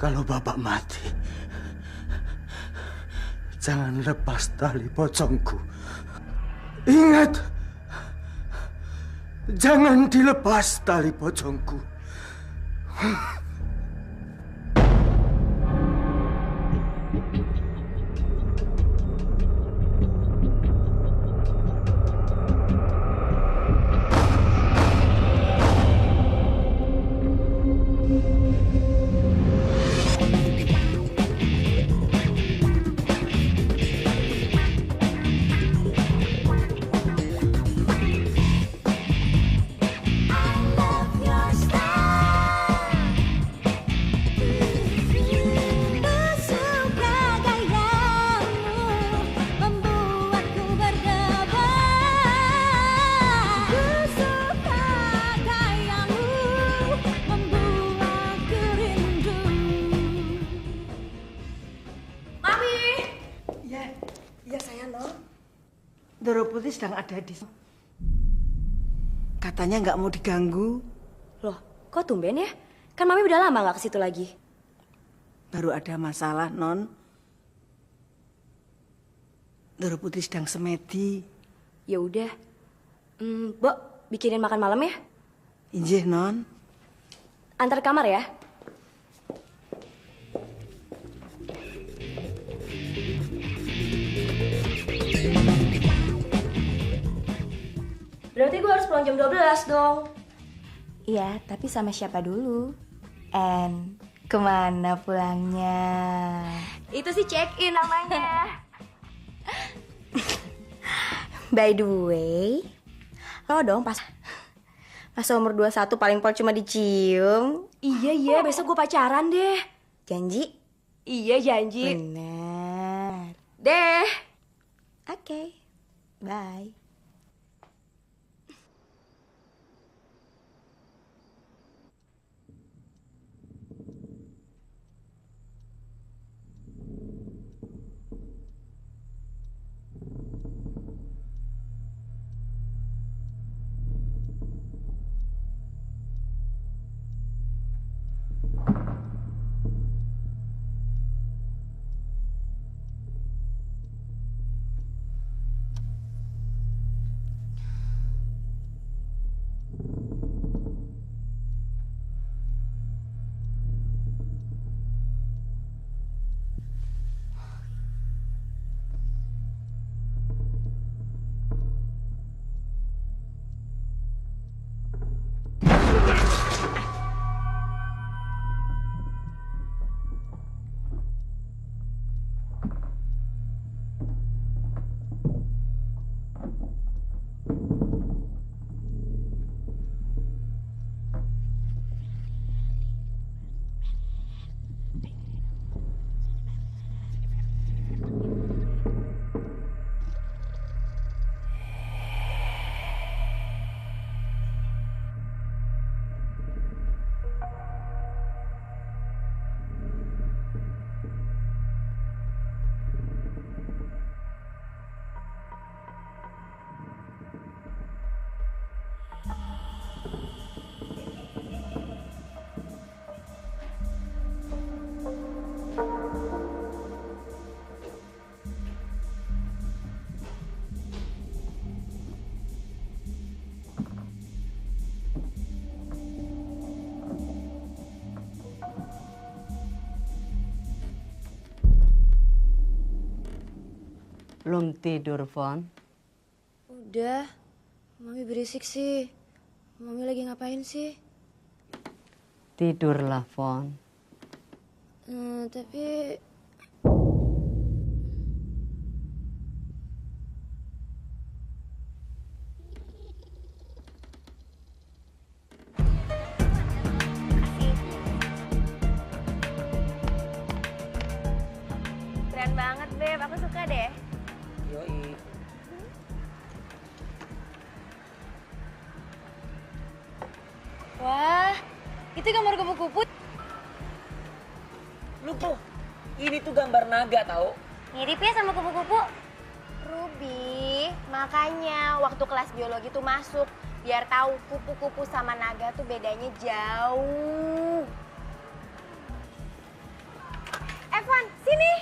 Kalau Bapak mati, jangan lepas tali pocongku. Ingat, jangan dilepas tali pocongku. Doro Putih sedang ada di sini. Katanya nggak mau diganggu. Loh, kok tumben ya? Kan Mami udah lama nggak ke situ lagi. Baru ada masalah, Non. Doro Putih sedang semedi. Ya udah. Mbok, bikinin makan malam ya? Injih, Non. Antar kamar ya? Berarti gue harus pulang jam 12 dong. Iya, tapi sama siapa dulu? And kemana pulangnya? Itu sih check-in namanya. By the way, lo dong pas umur 21 paling pol cuma dicium. Iya, besok gue pacaran deh. Janji? Iya, janji. Bener. Deh. Oke, bye. Belum tidur, Fon? Udah. Mami berisik sih. Mami lagi ngapain sih? Tidurlah, Fon. Tapi... Keren banget, Beb. Aku suka deh. Yoi. Wah, itu gambar kupu-kupu. Lupa, ini tuh gambar naga tau. Mirip ya sama kupu-kupu. Ruby, makanya waktu kelas biologi tuh masuk biar tahu kupu-kupu sama naga tuh bedanya jauh. Evan, sini.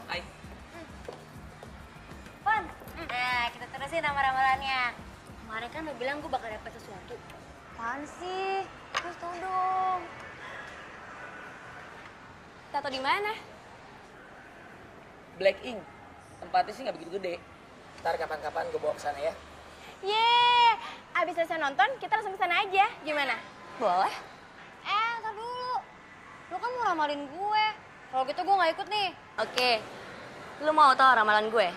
Hai. Van, nah kita terusin ramalan-ramalannya. Kemarin kan lo bilang gue bakal dapet sesuatu. Apaan sih? Terus tau dong. Tato di mana? Black Ink. Tempatnya sih nggak begitu gede. Ntar kapan-kapan gue bawa ke sana ya. Yeay, abis selesai nonton kita langsung ke sana aja. Gimana? Boleh. Ntar dulu. Lu kan mau ramalin gue. Kalau gitu gue nggak ikut nih. Oke. Lu mau tau ramalan gue?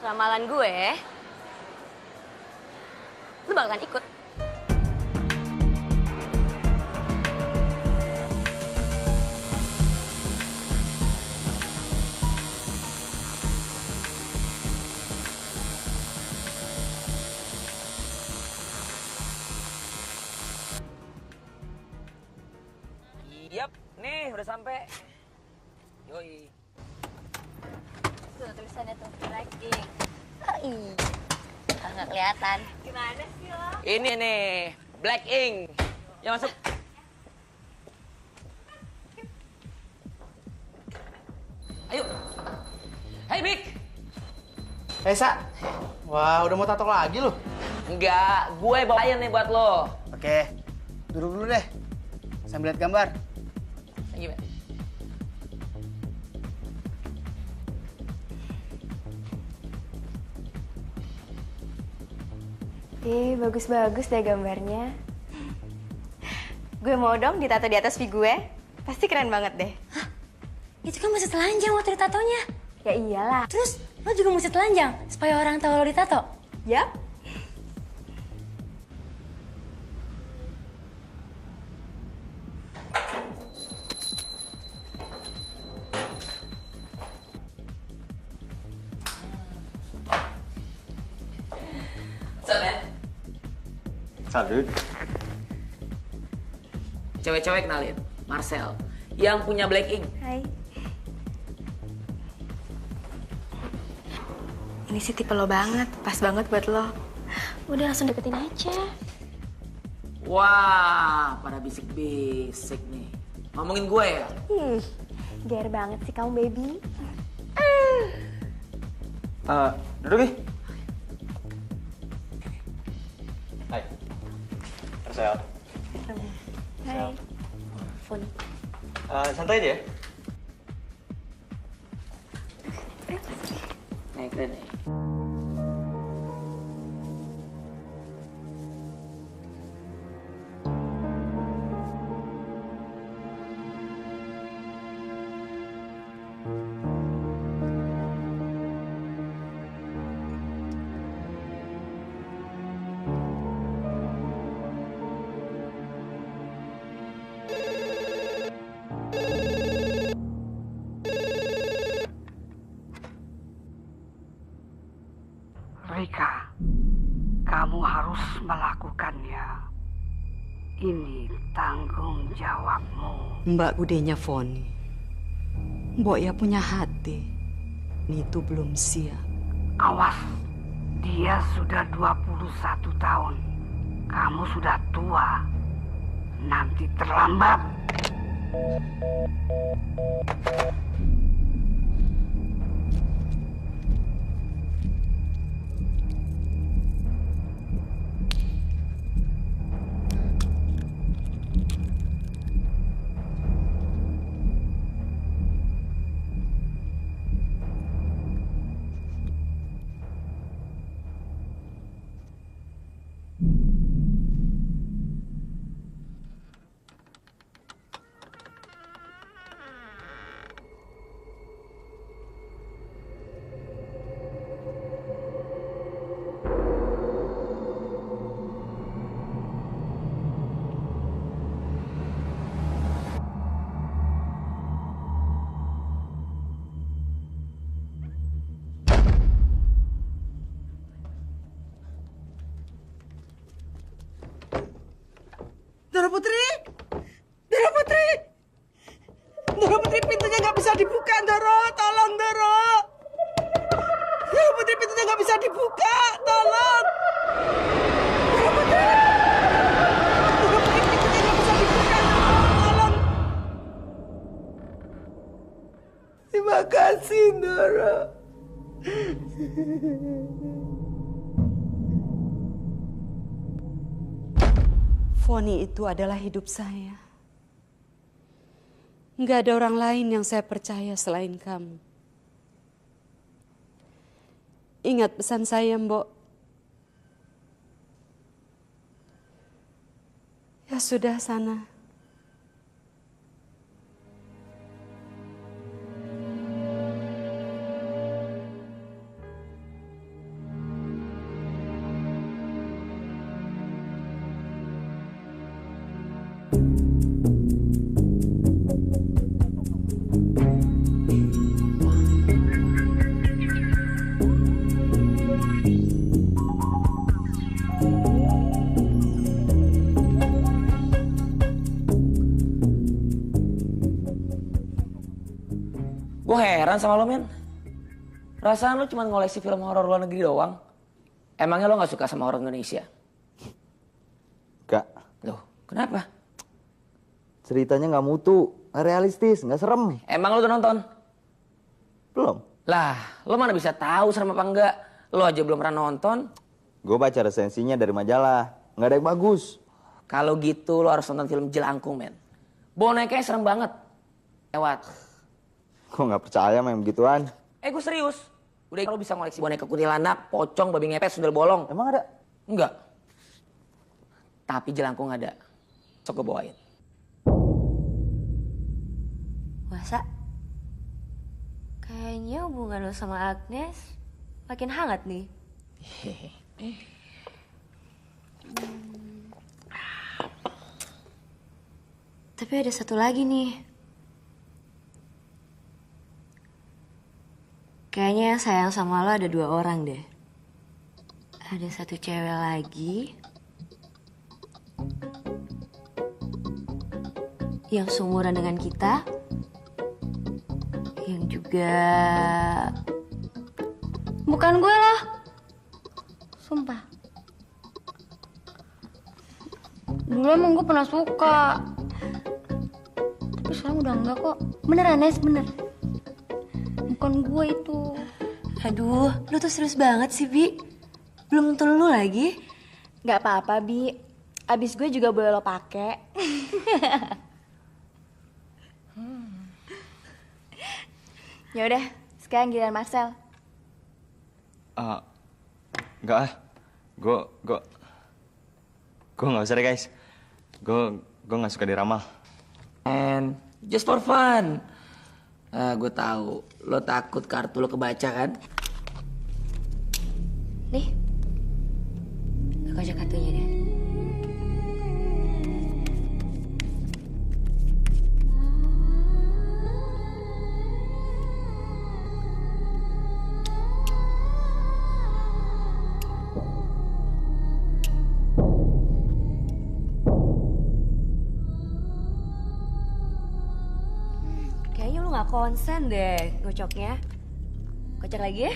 Ramalan gue, lu bakalan ikut. Yap, nih udah sampai. Yoi. Tuh tulisannya tuh, Black Ink. Oh iya, nggak kelihatan. Gimana sih lo? Ini nih, Black Ink. Ya masuk. Ayo. Hai Bik. Hey Sa, wah udah mau tato lagi lu? Enggak, gue bawain nih buat lo. Oke, duduk dulu deh, sambil lihat gambar. Gimana? Bagus-bagus deh gambarnya. Gue mau dong ditato di atas pipi gue. Pasti keren banget deh. Hah? Itu kan mesti telanjang waktu ditatonya. Ya iyalah. Terus lo juga mesti telanjang supaya orang tahu lo ditato. Yap. What's up, man? Salut. Cewek-cewek kenalin, Marcel. Yang punya Black Ink. Hai. Ini sih tipe lo banget, pas banget buat lo. Udah langsung deketin aja. Wah, pada bisik-bisik nih. Ngomongin gue ya? Ger banget sih kamu, baby. Duduk nih. Hai. Marcel. Hai. Phone. Santai aja ya. Nih, keren nih. Rika, kamu harus melakukannya. Ini tanggung jawabmu. Mbak budenya Foni. Mbok ya punya hati. Itu belum siap. Awas, dia sudah 21 tahun. Kamu sudah tua. Nanti terlambat. Dora Putri! Dora Putri! Dora Putri, pintunya nggak bisa dibuka, Doro! Tolong, Doro! Dora Putri, pintunya nggak bisa dibuka! Tolong! Dora Putri! Dora Putri, pintunya nggak bisa dibuka! Tolong! Doro. Foni itu adalah hidup saya. Nggak ada orang lain yang saya percaya selain kamu. Ingat pesan saya, Mbok. Ya sudah sana. Gue heran sama lo, men. Perasaan lo cuma ngoleksi film horor luar negeri doang. Emangnya lo gak suka sama horor Indonesia? Gak. Loh, kenapa? Ceritanya nggak mutu, nggak realistis, nggak serem. Emang lo udah nonton? Belum. Lah, lo mana bisa tahu serem apa enggak? Lo aja belum pernah nonton. Gue baca resensinya dari majalah, nggak ada yang bagus. Kalau gitu lo harus nonton film Jelangkung, men. Bonekanya serem banget. Lewat. Gue nggak percaya main begituan. Gue serius. Udah lo bisa ngoleksi boneka kuntilanak, pocong, babi ngepet, sundel bolong. Emang ada? Enggak. Tapi Jelangkung ada. Sok gue bawain. Masa? Kayaknya hubungan lo sama Agnes makin hangat nih. Tapi ada satu lagi nih. Kayaknya yang sayang sama lo ada 2 orang deh. Ada satu cewek lagi yang seumuran dengan kita, yang juga bukan gue loh. Sumpah. Dulu emang gue pernah suka, tapi sekarang udah enggak kok. Beneran, Nes, bener. Bukan gue itu. Aduh, lu tuh serius banget sih, Bi. Belum tentu lu lagi. Gak apa-apa, Bi. Abis gue juga boleh lo pake. Ya udah, sekarang giliran Marcel. Enggak ah. Gue nggak usah deh guys. Gue nggak suka diramal. And just for fun. Gue tahu lo takut kartu lo kebaca kan? Nih, gue kocok kartunya deh. Kayaknya lu gak konsen deh ngocoknya. Kocok lagi ya?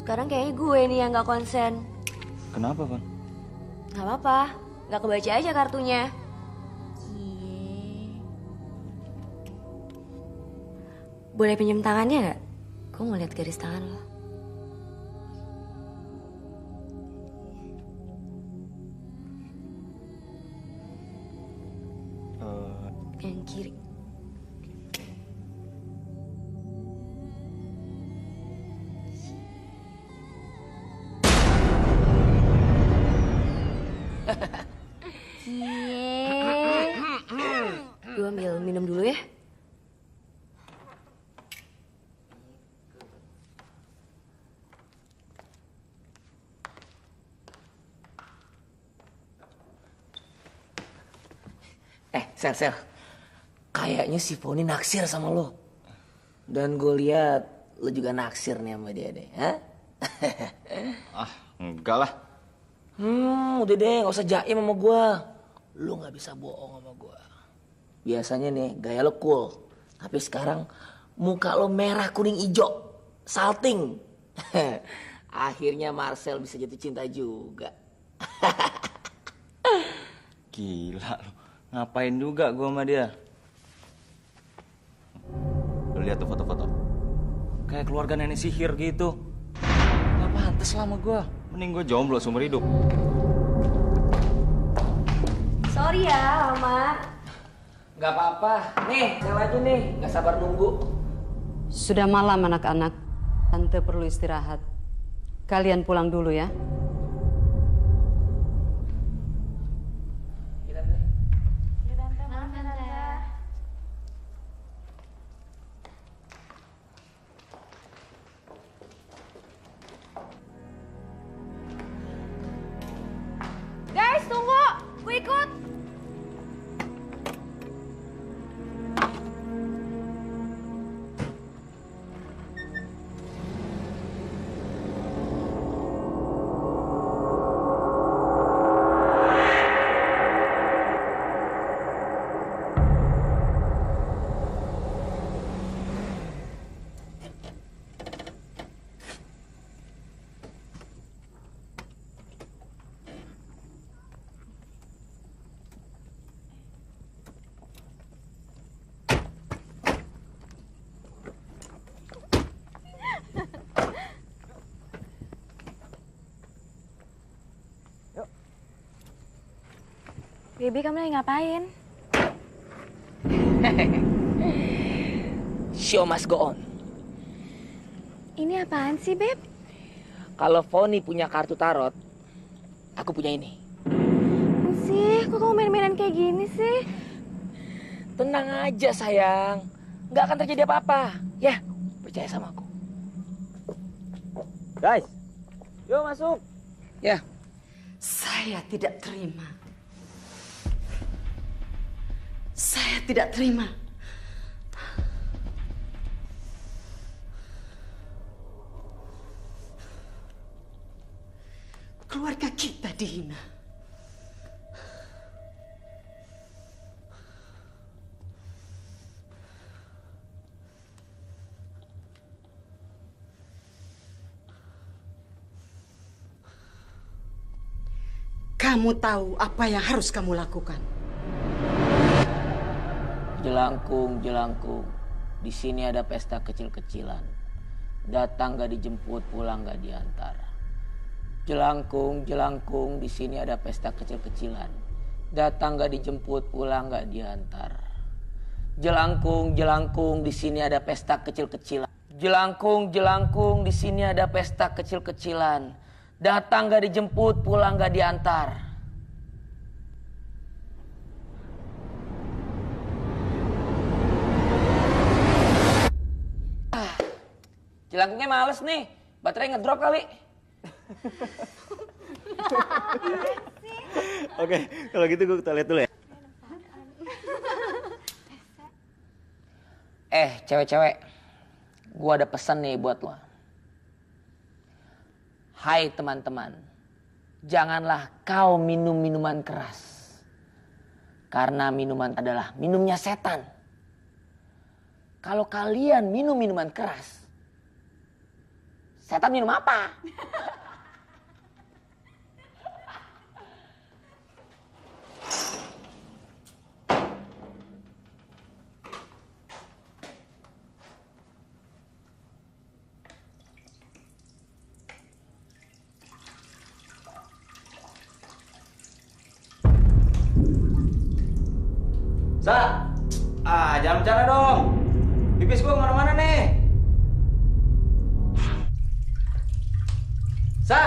Sekarang kayaknya gue nih yang gak konsen. Kenapa, Van? Gak apa-apa, gak kebaca aja kartunya. Boleh pinjam tangannya gak? Gue mau lihat garis tangan lo. Yang kiri. Gue ambil minum dulu ya. Sel. Kayaknya si Foni naksir sama lo. Dan gue lihat lo juga naksir nih sama dia deh. Hah? Enggak lah. Udah deh, gak usah jaim sama gue. Lu gak bisa bohong sama gue. Biasanya nih, gaya lo cool. Tapi sekarang, muka lo merah, kuning, ijo. Salting. Akhirnya Marcel bisa jatuh cinta juga. Gila lu. Ngapain juga gue sama dia? Lu lihat tuh foto-foto. Kayak keluarga nenek sihir gitu. Gak pantas lah sama gue. Mending gue jomblo seumur hidup. Sorry ya, Mama. Gak apa-apa. Nih, sel aja nih. Gak sabar nunggu. Sudah malam anak-anak. Tante perlu istirahat. Kalian pulang dulu ya. Guys, tunggu. Gue ikut. Baby, kamu lagi ngapain? Show must go on. Ini apaan sih, Beb? Kalau Foni punya kartu tarot, aku punya ini. Sih, kok kamu main-mainan kayak gini sih? Tenang aja sayang, nggak akan terjadi apa-apa. Ya, percaya sama aku. Guys, yuk masuk. Ya. Saya tidak terima. Saya tidak terima. Keluarga kita dihina. Kamu tahu apa yang harus kamu lakukan? Jelangkung, jelangkung. Di sini ada pesta kecil-kecilan. Datang gak dijemput, pulang gak diantar. Jelangkung, jelangkung. Di sini ada pesta kecil-kecilan. Datang gak dijemput, pulang gak diantar. Jelangkung, jelangkung. Di sini ada pesta kecil-kecilan. Jelangkung, jelangkung. Di sini ada pesta kecil-kecilan. Datang gak dijemput, pulang gak diantar. Jelangkungnya males nih, baterai ngedrop kali. Oke, kalau gitu gue ke toilet dulu ya. Cewek-cewek, gue ada pesan nih buat lo. Hai teman-teman, janganlah kau minum minuman keras. Karena minuman adalah minumnya setan. Kalau kalian minum minuman keras, setan minum apa? Sa, jangan bercanda dong. Pipis gua kemana-mana nih. Sa.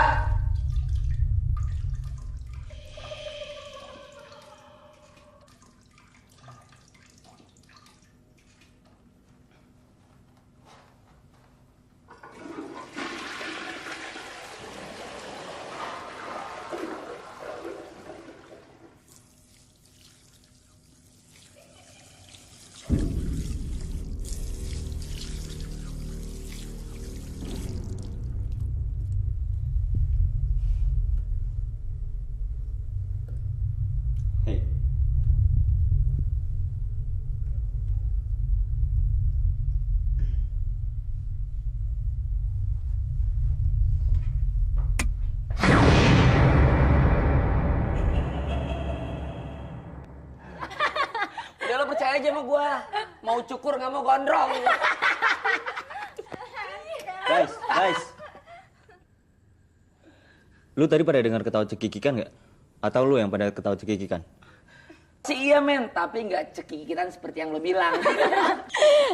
Hei. Udah lo percaya aja sama gua. Mau cukur nggak mau gondrong. Guys. Lu tadi pada dengar ketawa cekikikan nggak? Atau lu yang pada ketawa cekikikan? Iya men, tapi nggak cekikikan seperti yang lo bilang.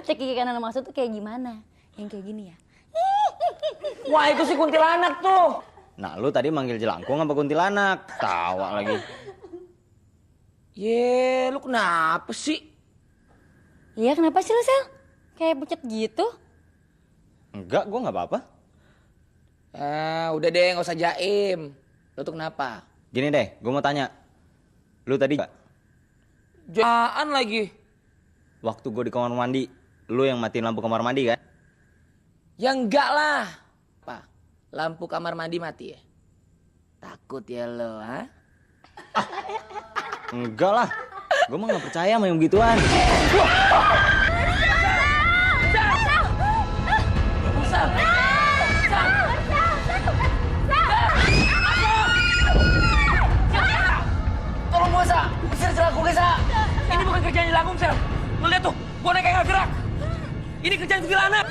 Cekikikan yang maksud tuh kayak gimana? Yang kayak gini ya? Wah itu si kuntilanak tuh. Nah, lu tadi manggil jelangkung apa kuntilanak? Tawa lagi. Ye, lu kenapa sih? Iya kenapa sih lu, Sel? Kayak pucet gitu? Enggak, gua nggak apa-apa. Udah deh, nggak usah jaim. Lu tuh kenapa? Gini deh, gua mau tanya. Lu tadi nggak? Jaan lagi. Waktu gua di kamar mandi, lu yang matiin lampu kamar mandi kan? Ya enggak lah. Apa? Lampu kamar mandi mati ya? Takut ya lo, ha? Enggak lah. Gua mah nggak percaya sama yang begituan. Tolong gua, Sa. Usir jelangkung, Sa. Ini bukan kerjaan jelangkung, Sel. Lu lihat tuh, boneka yang nggak gerak. Ini kerjaan kuntilanak.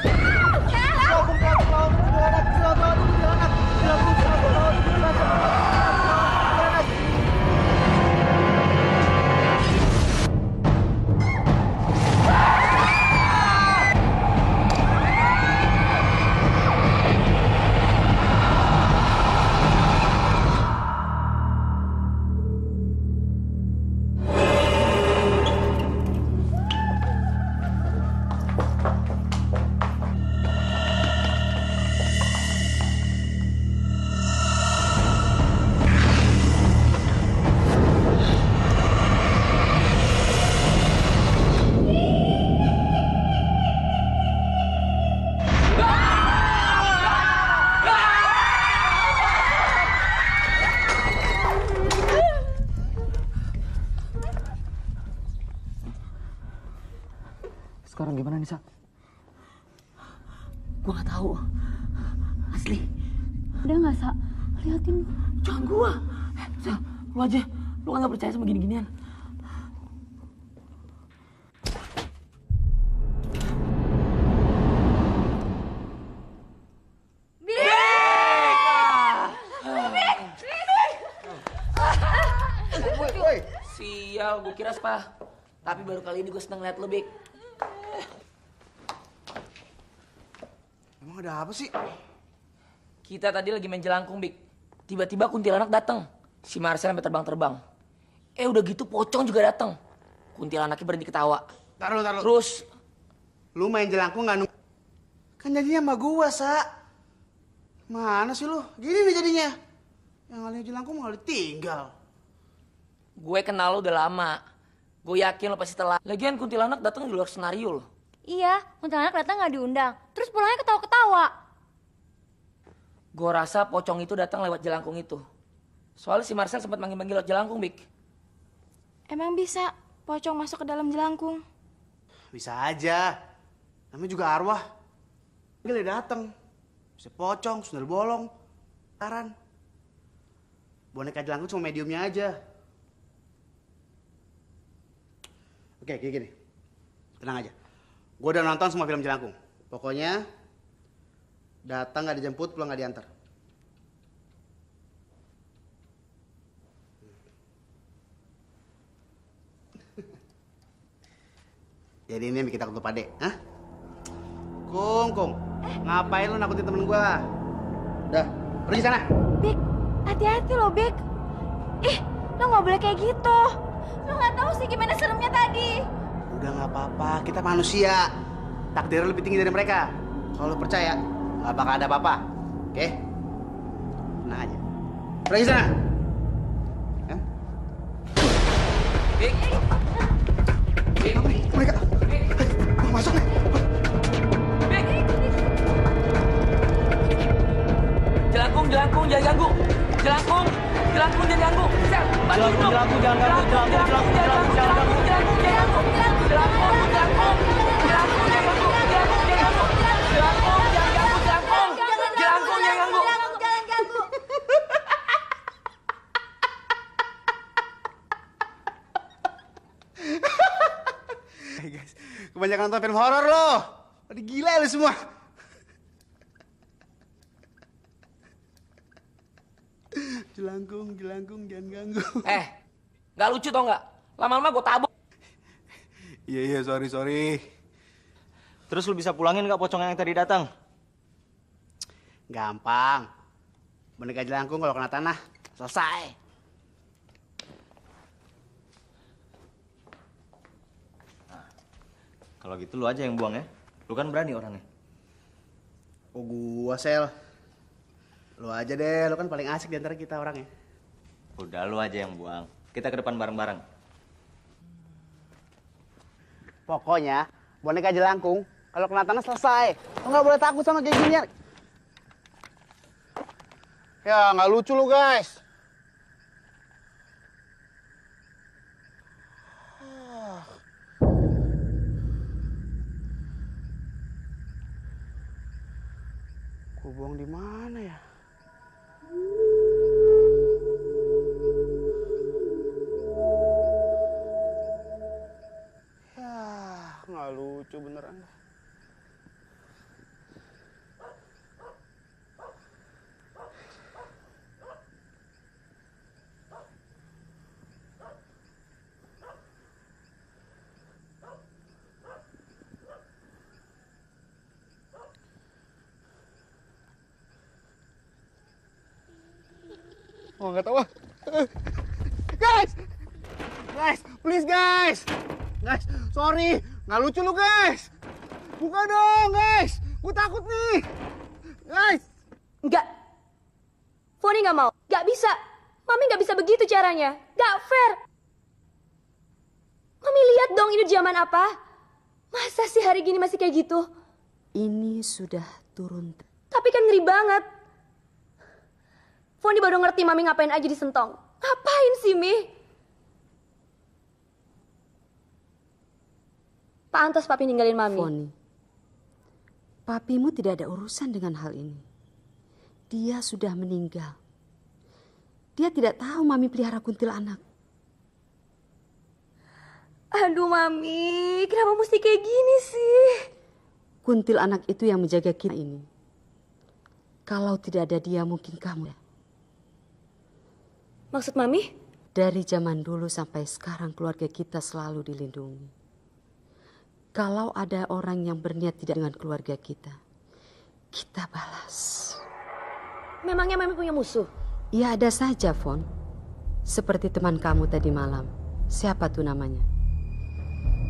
Sekarang gimana nih, Sa? Gua nggak tahu. Asli. Udah nggak, Sa? Liatin. Jangan gua. Sel, lu aja. Lu kan nggak percaya sama gini-ginian. Sial, gue kira spa. Tapi baru kali ini gue seneng liat lu, Bik. Emang ada apa sih? Kita tadi lagi main jelangkung, Bik. Tiba-tiba kuntilanak datang. Si Marcel sampai terbang-terbang. Udah gitu pocong juga datang. Kuntilanaknya berhenti ketawa. Taruh. Terus, Lu main jelangkung nggak nunggu? Kan jadinya sama gua, Sa. Mana sih lu? Gini nih jadinya. Yang ngalihin jelangkung malah ditinggal. gue kenal lo udah lama. Gue yakin lo pasti telat. Lagian kuntilanak datang di luar senario lo. Iya, kuntilanak datang nggak diundang. Terus pulangnya ketawa-ketawa. Gue rasa pocong itu datang lewat jelangkung itu. Soalnya si Marcel sempat manggil-manggil lewat jelangkung, Bik. Emang bisa pocong masuk ke dalam jelangkung? Bisa aja. Namanya juga arwah. Gila datang. Bisa pocong, sundel bolong, taran. Boneka jelangkung cuma mediumnya aja. Oke, gini. Tenang aja. Gue udah nonton semua film jelangkung. Pokoknya datang nggak dijemput, pulang nggak diantar. Jadi ini yang bikin takut lu pade, hah? Kung, ngapain lu nakutin temen gua? Udah, pergi sana. Bik, hati-hati loh, Bik. Ih, lo nggak boleh kayak gitu. Lo nggak tahu sih gimana seremnya tadi. Udah nggak apa-apa, kita manusia. Takdir lebih tinggi dari mereka. Kalau lu percaya, nggak bakal ada apa-apa. Oke? Tenang aja. Pergi sana. Kan? Bik. Mereka. Masuk nih. Jelangkung, jangan ganggu. Jelangkung. Jelangkung jangan ganggu. Sel, bantu dong. Jelangkung jangan ganggu. Jelangkung jangan ganggu. Hey guys, kebanyakan nonton film horor loh. Pada gila lu semua. Jelangkung jangan ganggu. Nggak lucu tau nggak? Lama-lama gue tabok. Iya, sorry. Terus lu bisa pulangin nggak pocong yang tadi datang? Gampang. Boneka jelangkung kalau kena tanah, selesai. Kalau gitu lu aja yang buang ya. Lu kan berani orangnya. Oh gua, Sel. Lu aja deh, lu kan paling asik di antara kita orangnya. Udah lu aja yang buang. Kita ke depan bareng-bareng. Pokoknya, boneka jelangkung, kalau kena tanah selesai. Lu nggak boleh takut sama kayak ginian. Ya, nggak lucu lu guys. Gua buang di mana ya? Nggak lucu beneran. Oh nggak tahu. Guys, please guys, sorry. Nggak lucu lu guys. Buka dong guys. Gue takut nih. Guys. Enggak. Foni nggak mau. Nggak bisa. Mami nggak bisa begitu caranya. Nggak fair. Mami lihat dong ini zaman apa. Masa sih hari gini masih kayak gitu? Ini sudah turun. Tapi kan ngeri banget. Foni baru ngerti Mami ngapain aja di Sentong. Ngapain sih, Mi? Pantas Papi ninggalin Mami. Foni, papimu tidak ada urusan dengan hal ini. Dia sudah meninggal. Dia tidak tahu Mami pelihara kuntilanak. Aduh, Mami. Kenapa mesti kayak gini sih? Kuntilanak itu yang menjaga kita ini. Kalau tidak ada dia, mungkin kamu. Maksud Mami? Dari zaman dulu sampai sekarang keluarga kita selalu dilindungi. Kalau ada orang yang berniat tidak dengan keluarga kita balas. Memangnya Mami punya musuh? Ya ada saja, Fon. Seperti teman kamu tadi malam. Siapa tuh namanya?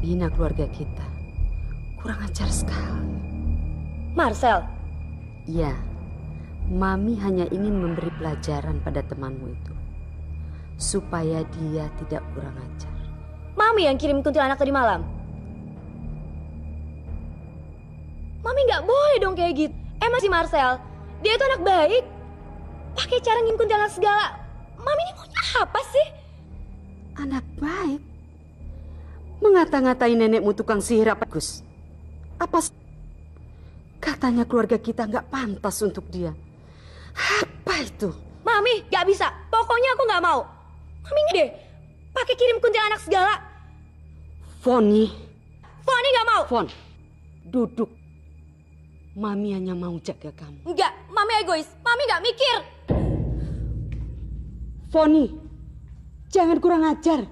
Hina keluarga kita. Kurang ajar sekali. Marcel? Ya, Mami hanya ingin memberi pelajaran pada temanmu itu. Supaya dia tidak kurang ajar. Mami yang kirim kuntilanak tadi malam? Mami nggak boleh dong kayak gitu. Si Marcel, dia itu anak baik. Pakai cara ngirim kuntilanak segala. Mami ini maunya apa sih? Anak baik? Mengata-ngatain nenekmu tukang sihir apa, Gus? Apa? Katanya keluarga kita nggak pantas untuk dia. Apa itu? Mami, nggak bisa. Pokoknya aku nggak mau. Mami deh, pakai kirim kuntilanak segala. Foni nggak mau. Fon, duduk. Mami hanya mau jaga kamu. Enggak, Mami egois. Mami nggak mikir. Foni, jangan kurang ajar.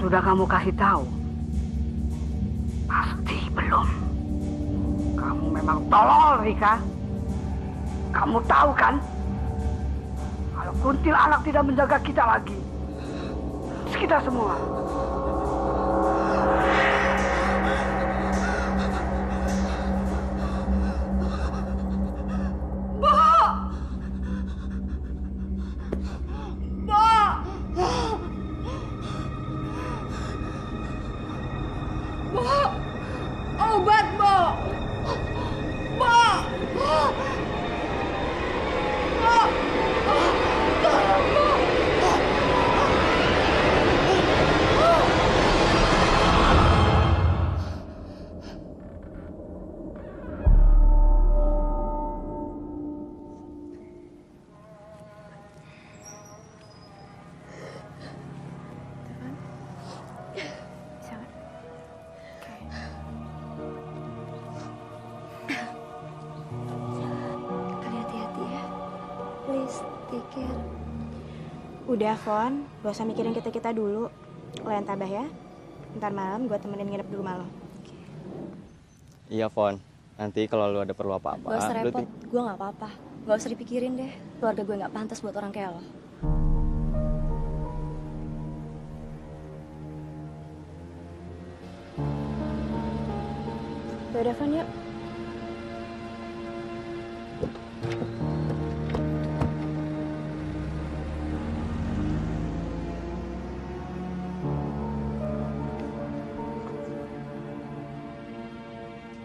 Sudah kamu kasih tahu? Pasti belum. Kamu memang tolol, Rika. Kamu tahu kan? Kalau kuntilanak tidak menjaga kita lagi, kita semua. Obat, Bo! Bo! Hati-hati ya. Please, take care. Udah, Fon. Gak usah mikirin kita-kita dulu. Lo yang tabah ya. Ntar malam gue temenin nginep di rumah lo. Iya, Fon. Nanti kalau lu ada perlu apa-apa, Gak usah lu repot, gue gak apa-apa. Gak usah dipikirin deh. Keluarga gue gak pantas buat orang kayak lo. Yaudah, Fon, yuk.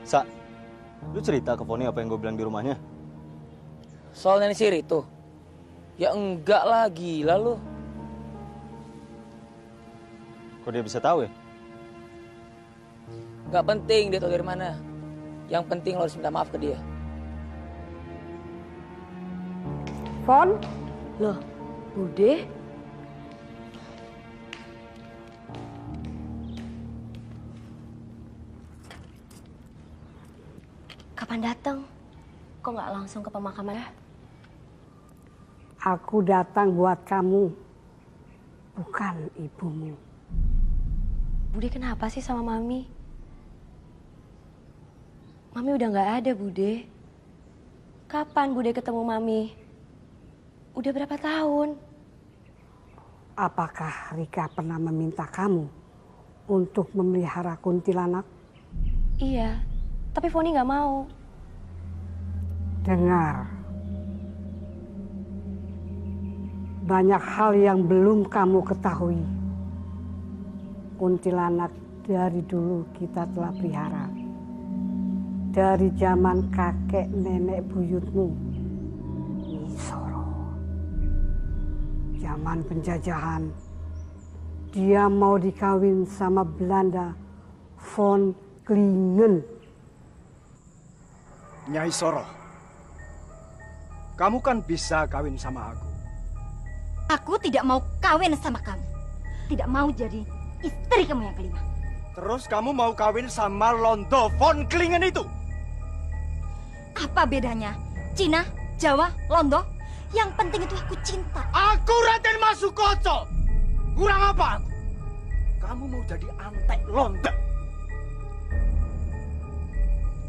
Sa, lu cerita ke Foni apa yang gue bilang di rumahnya? Soal nenek sihir itu? Ya enggak lah, gila lu. Kok dia bisa tahu ya? Nggak penting dia tahu dari mana. Yang penting lo harus minta maaf ke dia. Fon? Loh, Bude? Kapan datang? Kok nggak langsung ke pemakaman ya? Aku datang buat kamu, bukan ibumu. Bude kenapa sih sama Mami? Mami udah nggak ada, Bude. Kapan Bude ketemu Mami? Udah berapa tahun? Apakah Rika pernah meminta kamu untuk memelihara kuntilanak? Iya, tapi Foni nggak mau. Dengar. Banyak hal yang belum kamu ketahui. Kuntilanak dari dulu kita telah pelihara. Dari zaman kakek nenek buyutmu, Nyi Soro. Zaman penjajahan, dia mau dikawin sama Belanda, Von Klingen. Nyai Soro, kamu kan bisa kawin sama aku. Aku tidak mau kawin sama kamu. Tidak mau jadi istri kamu yang kelima. Terus kamu mau kawin sama Londo Von Klingen itu? Apa bedanya? Cina, Jawa, Londo? Yang penting itu aku cinta. Aku Raden Masukoco. Kurang apa aku? Kamu mau jadi antek Londo.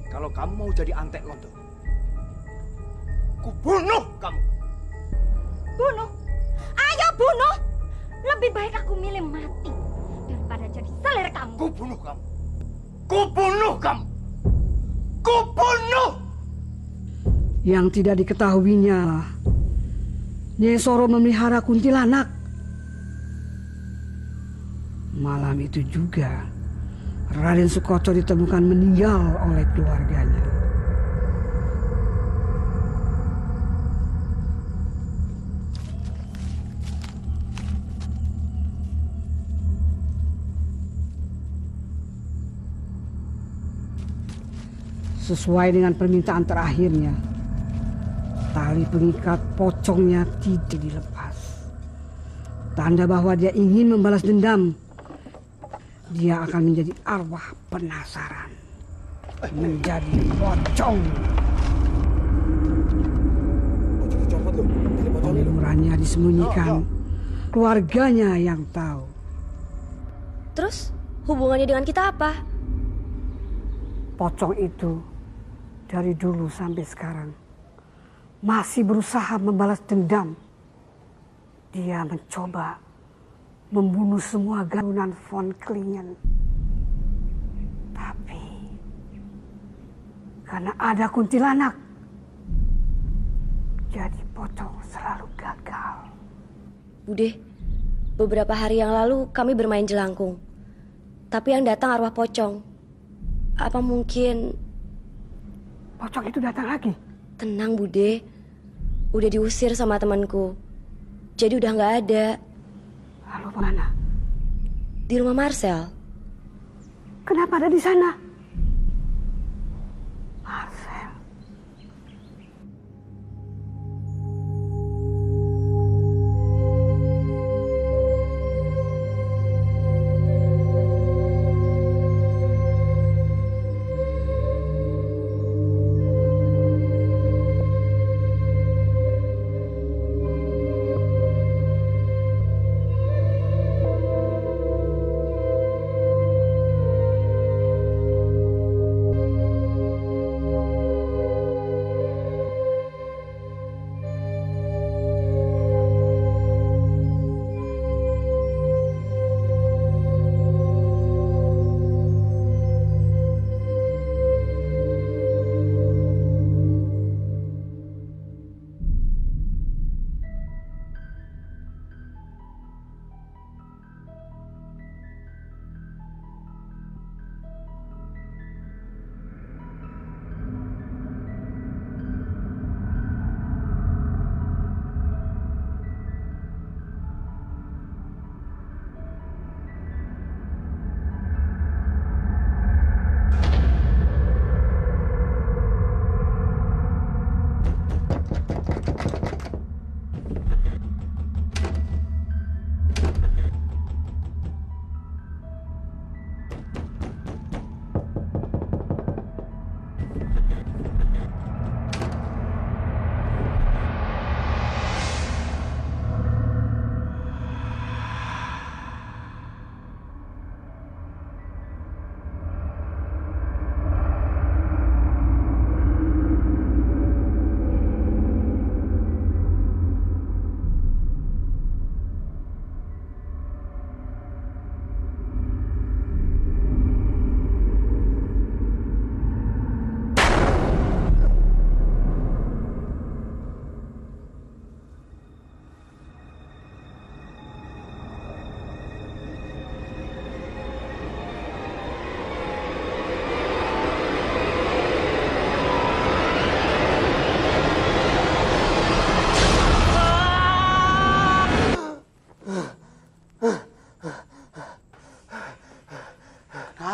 Kalau kamu mau jadi antek Londo, ku bunuh kamu. Bunuh? Ayo bunuh! Lebih baik aku milih mati daripada jadi selir kamu. Ku bunuh kamu. Ku bunuh kamu. Ku bunuh! Yang tidak diketahuinya, Nyai Soro memelihara kuntilanak. Malam itu juga, Raden Sukoco ditemukan meninggal oleh keluarganya. Sesuai dengan permintaan terakhirnya, tali pengikat pocongnya tidak dilepas. Tanda bahwa dia ingin membalas dendam. Dia akan menjadi arwah penasaran. Menjadi pocong. Kuburannya disembunyikan. Keluarganya yang tahu. Terus hubungannya dengan kita apa? Pocong itu dari dulu sampai sekarang masih berusaha membalas dendam. Dia mencoba membunuh semua garunan von Klingen. Tapi karena ada kuntilanak, jadi pocong selalu gagal. Bude, beberapa hari yang lalu kami bermain jelangkung. Tapi yang datang arwah pocong. Apa mungkin pocong itu datang lagi? Tenang, Bude. Udah diusir sama temanku. Jadi udah nggak ada. Lalu mana? Di rumah Marcel. Kenapa ada di sana? Marcel.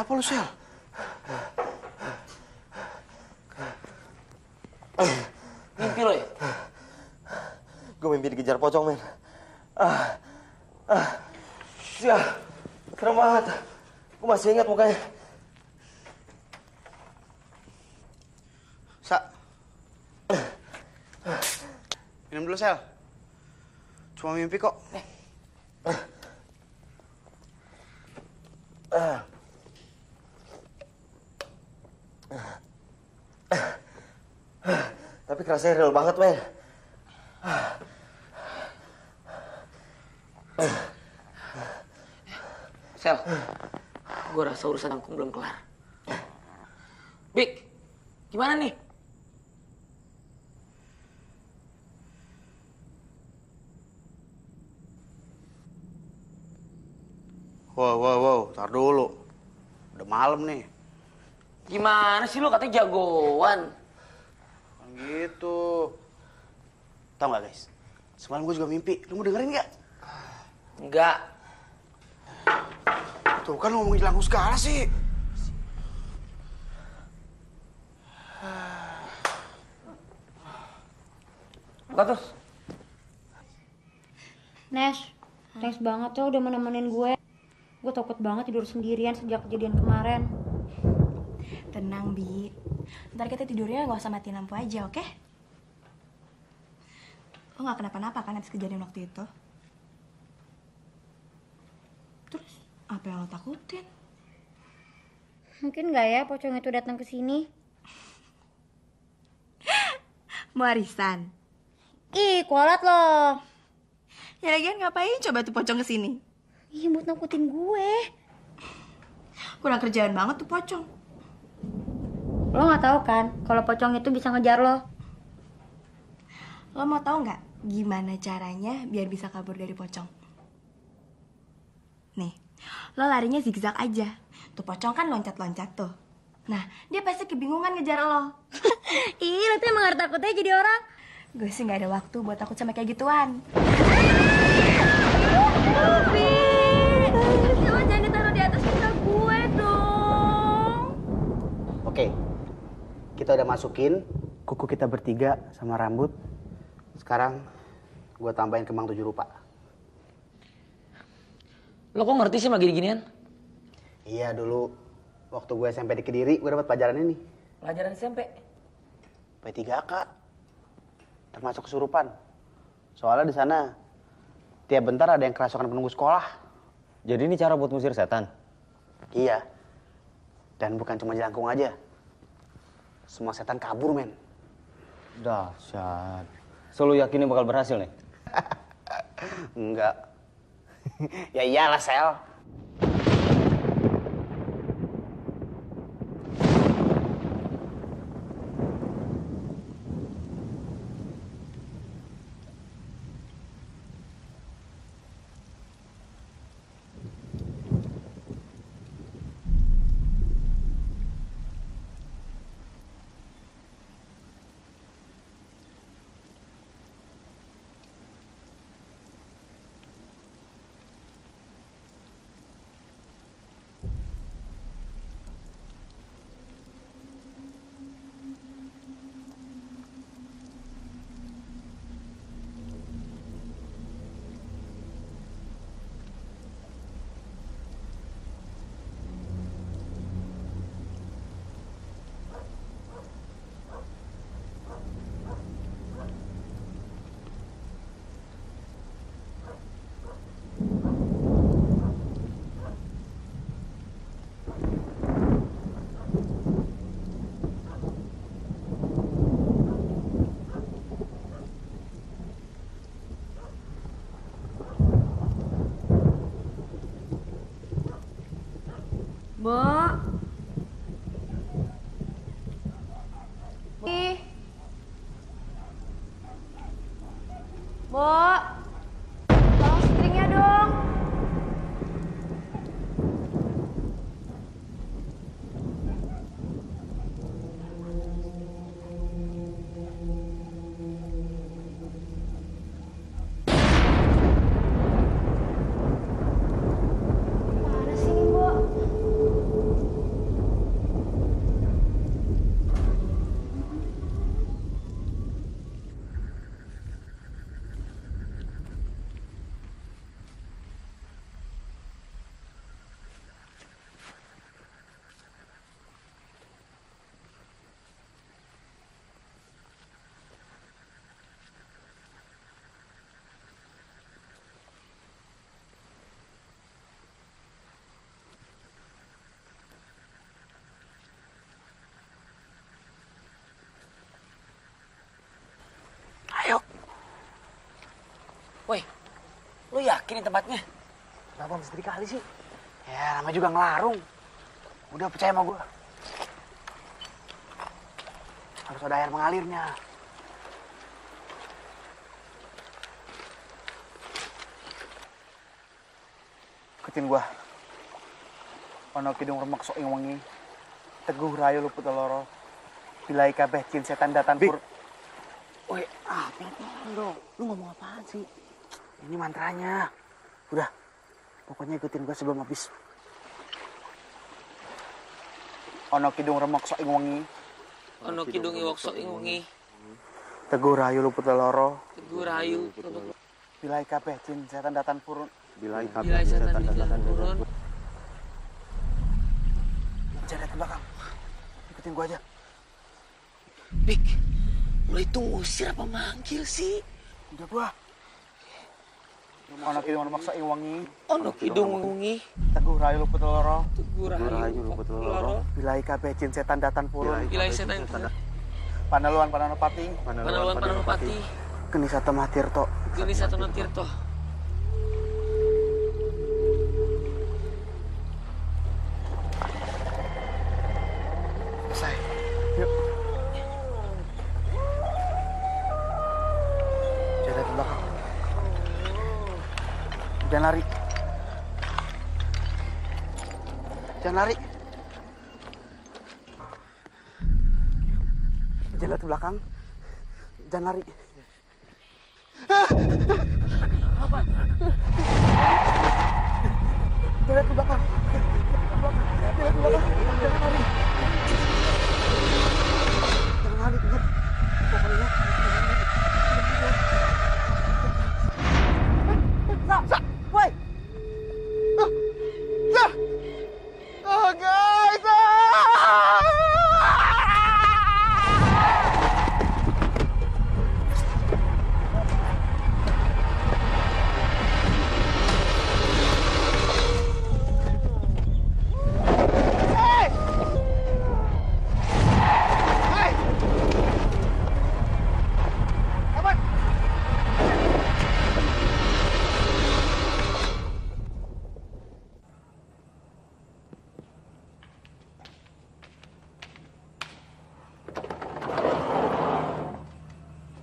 Kenapa lu, Sel? Mimpi lo ya? Gue mimpi dikejar pocong, men. Serem banget. Gue masih ingat mukanya. Minum dulu, Sel. Cuma mimpi kok. Tapi kerasanya real banget, men. Sel, gue rasa urusan Angkung belum kelar. Bik, gimana nih? Wow, tar dulu. Udah malam nih. Gimana sih lo katanya jagoan? Gitu. Tahu nggak, guys? Semalam gue juga mimpi. Lu mau dengerin nggak? Enggak. Tuh kan ngomongin jelangkung segala sih. Apa tuh? Nes, thanks banget ya udah menemenin gue. Gue takut banget tidur sendirian sejak kejadian kemarin. Tenang, Bi. Ntar kita tidurnya nggak usah matiin lampu aja, oke? Lo nggak kenapa-napa kan habis kejadian waktu itu? Terus, Apa yang lo takutin? Mungkin nggak ya pocong itu datang ke sini? Mau arisan? Ih, kualat loh. Ya lagian ngapain coba tuh pocong kesini? Ih, buat nakutin gue. Kurang kerjaan banget tuh pocong. Lo nggak tahu kan kalau pocong itu bisa ngejar lo? Lo mau tahu nggak gimana caranya biar bisa kabur dari pocong? Nih, lo larinya zigzag aja. Tuh pocong kan loncat-loncat tuh. Nah, dia pasti kebingungan ngejar lo. Ih, lo tuh emang harus takutnya jadi orang. Gue sih nggak ada waktu buat takut sama kayak gituan. Tapi, jangan ditaruh di atas muka gue dong. Oke, kita udah masukin kuku kita bertiga sama rambut. Sekarang gue tambahin kembang 7 rupa. Lo kok ngerti sih sama gini-ginian? Iya, dulu waktu gue SMP di Kediri, gue dapat pelajaran ini. Pelajaran SMP? P3K. Termasuk kesurupan. Soalnya di sana tiap bentar ada yang kerasukan penunggu sekolah. Jadi ini cara buat ngusir setan? Iya. Dan bukan cuma jelangkung aja. Semua setan kabur, men. Dahsyat. So lu yakin ini bakal berhasil nih? Enggak. Ya iyalah, Sel. Bo. Bo, tolong stringnya dong. Mana sih ini, Bo? Ayo. Woi, lu yakin ini tempatnya? Kenapa mesti kali sih? Ya, namanya juga ngelarung. Udah percaya sama gue. Harus ada air mengalirnya. Ikutin gue. Ono kidung remek sok ing wengi. Teguh rayu luput loro. Bilai kabeh jin setan datan pur. Woi, pelan-pelan dong. Lu ngomong apaan sih? Ini mantranya. Udah, pokoknya ikutin gue sebelum habis. Ono kidung remek sok ing wengi. Ono kidung iwak sok ing wengi. Teguh rayu luput loro. Teguh rayu. Bilai kabeh jin setan datan purun. Bilai setan datan purun. Jangan lihat ke belakang. Ikutin gue aja. Bik, lu itu ngusir apa manggil sih? Udah gua. Anak kidung maksa ing wangi. Ono kidung wengi. Teguh rayu luput loro. Teguh rayu luput loro. Bilai kabeh jin setan datan purun. Bilai setan purun. Panaluan Pananopati. Panaluan Pananopati. Geni Satama Tirto. Geni Satama Tirto. Selesai. Yuk. Jalan ke belakang. Jangan lari. Jangan lari. Jalan ke belakang. Jangan lari. Apa? Jalan ke belakang. Jalan ke belakang. Jangan lari. Jangan lari, ingat. Pokoknya. Sa, woi. Sa. Oh, guys.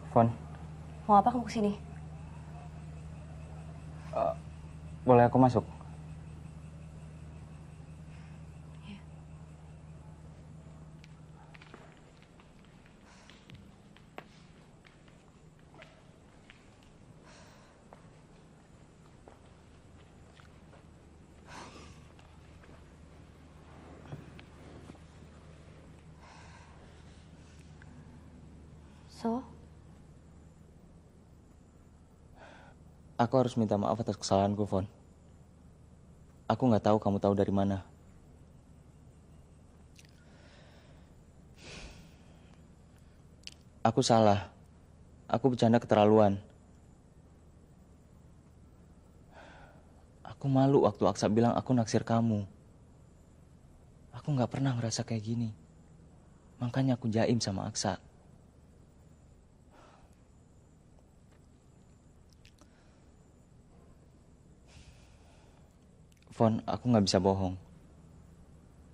Fon, Mau apa kamu kesini? boleh aku masuk? So? Aku harus minta maaf atas kesalahanku, Fon. Aku nggak tahu kamu tahu dari mana. Aku salah. Aku bercanda keterlaluan. Aku malu waktu Aksa bilang aku naksir kamu. Aku nggak pernah ngerasa kayak gini. Makanya aku jaim sama Aksa. Fon, aku nggak bisa bohong.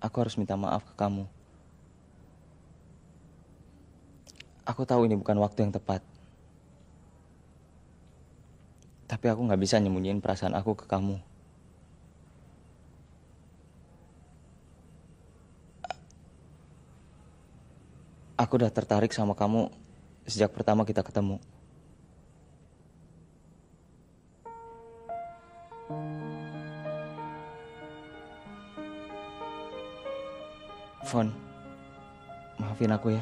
Aku harus minta maaf ke kamu. Aku tahu ini bukan waktu yang tepat. Tapi aku nggak bisa nyembunyiin perasaan aku ke kamu. Aku udah tertarik sama kamu sejak pertama kita ketemu. Fon, maafin aku ya.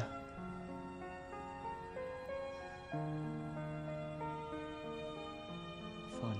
Fon.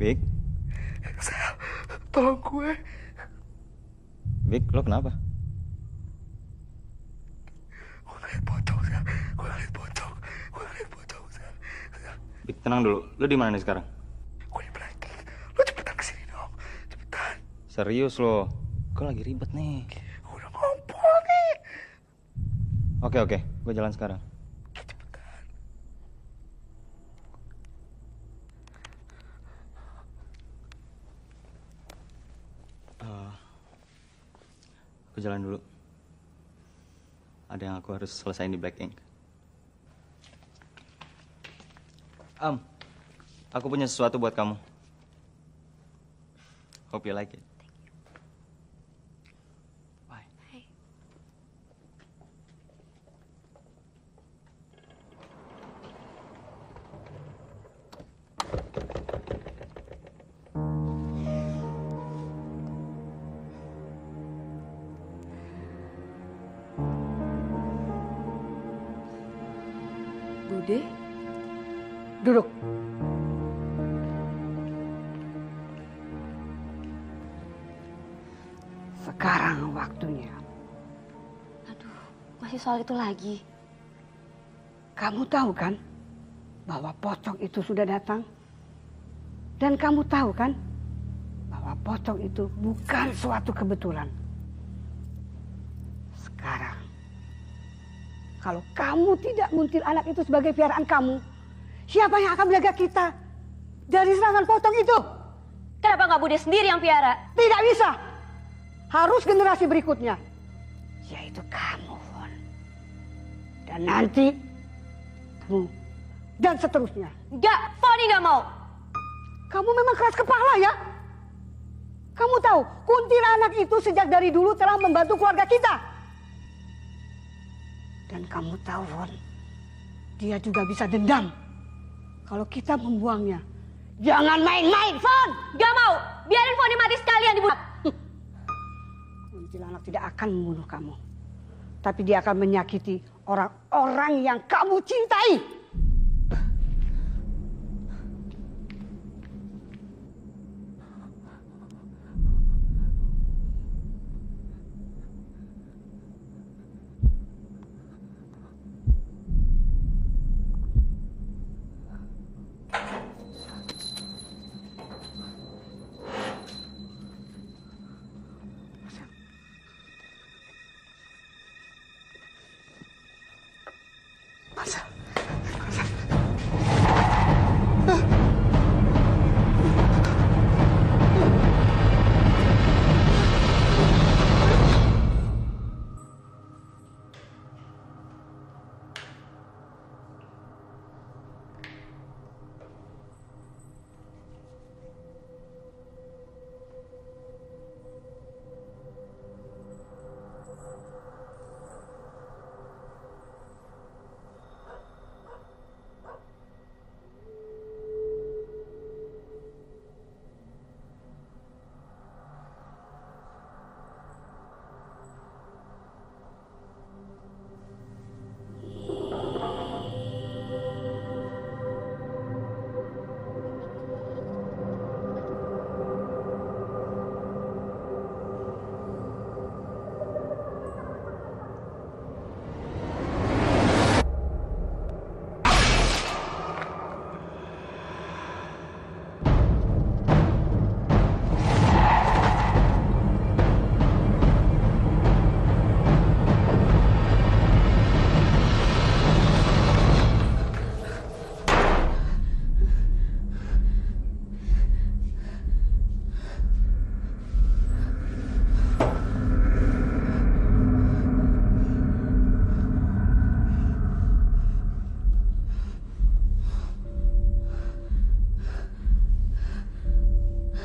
Vic? Sel, tolong gue. Vic, lo kenapa? Gue ngeliat pocong, Sel. Gue ngeliat pocong, Sel. Vic, tenang dulu. Lo di mana nih sekarang? Gue di Blacking. Lo cepetan kesini dong. Cepetan. Serius lo? Gue lagi ribet nih. Gue udah ngompol nih. Oke. Gue jalan sekarang. Aku jalan dulu. Ada yang aku harus selesain di Black Ink. Aku punya sesuatu buat kamu. Hope you like it. Bye. Hey. Bude, Duduk. Sekarang waktunya. Aduh, masih soal itu lagi. Kamu tahu kan bahwa pocong itu sudah datang? Dan kamu tahu kan bahwa pocong itu bukan suatu kebetulan. Sekarang, kalau kamu tidak muntil anak itu sebagai piaraan kamu, siapa yang akan menjaga kita dari serangan pocong itu? Kenapa nggak Bude sendiri yang piara? Tidak bisa. Harus generasi berikutnya. Yaitu kamu, Von. Dan nanti, kamu. Dan seterusnya. Nggak, Foni nggak mau. Kamu memang keras kepala ya? Kamu tahu, kuntilanak itu sejak dari dulu telah membantu keluarga kita. Dan kamu tahu, Von, dia juga bisa dendam kalau kita membuangnya. Jangan main-main, Von! Nggak mau, biarin Foni mati sekalian dibunuh. Kuntilanak tidak akan membunuh kamu. Tapi dia akan menyakiti orang-orang yang kamu cintai.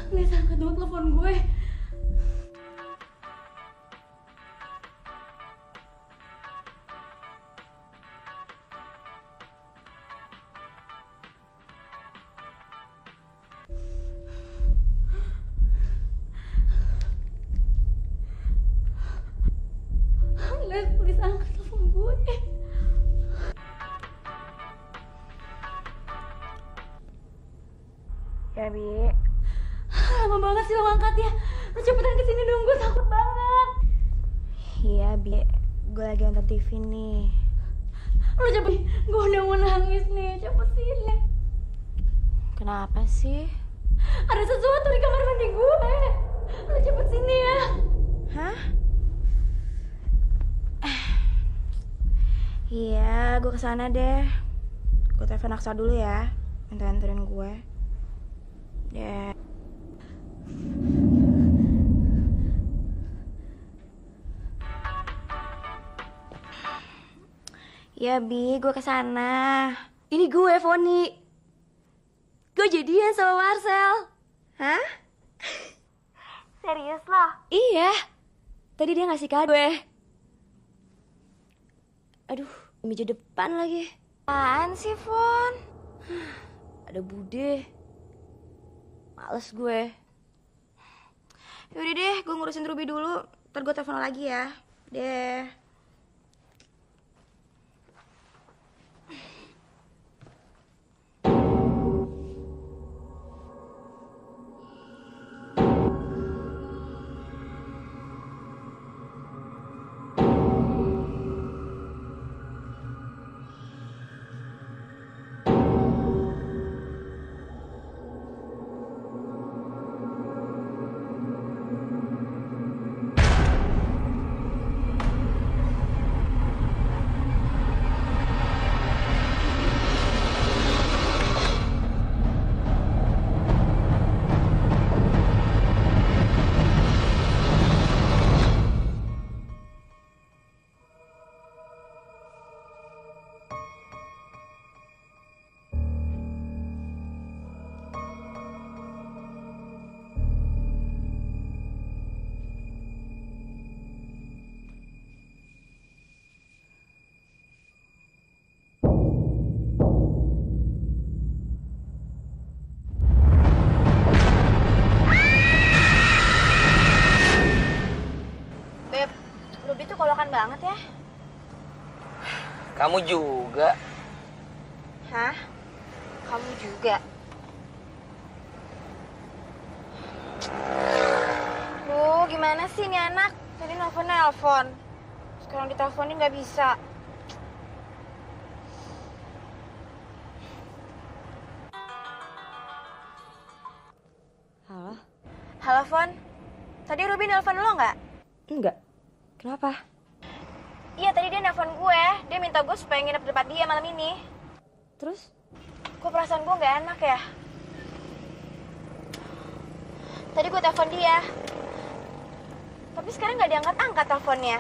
Please angkat dong telepon gue. Les, please angkat telepon gue. Ya, Bi. ya. Lu cepetan kesini dong, gue takut banget. Iya, Bi. Gue lagi nonton TV nih. Lu cepet, gue udah mau nangis nih. Cepet sini. Kenapa sih? Ada sesuatu di kamar mandi gue. Lu cepet sini ya. Hah? Iya, gue kesana deh. Gue telepon Aksa dulu ya. Minta anterin gue. Deh. Ya, Bi, gue kesana. Ini gue, Foni. Gue jadian sama Marcel. Hah? Serius loh? Iya. Tadi dia ngasih kado gue. Aduh, meja depan lagi. Apaan sih, Fon? Ada Bude. Males gue. Yaudah deh, gue ngurusin Ruby dulu. Ntar gue telepon lagi ya. Deh. Kolokan banget ya. Kamu juga. Hah? Kamu juga? Duh, gimana sih ini anak? Tadi nelfon. Sekarang diteleponin nggak bisa. Halo? Halo, Fon. Tadi Ruby nelfon lo nggak? Enggak. Kenapa? Iya, tadi dia nelfon gue. Dia minta gue supaya nginep di tempat dia malam ini. Terus? Kok perasaan gue nggak enak ya? Tadi gue telepon dia. Tapi sekarang nggak diangkat-angkat teleponnya.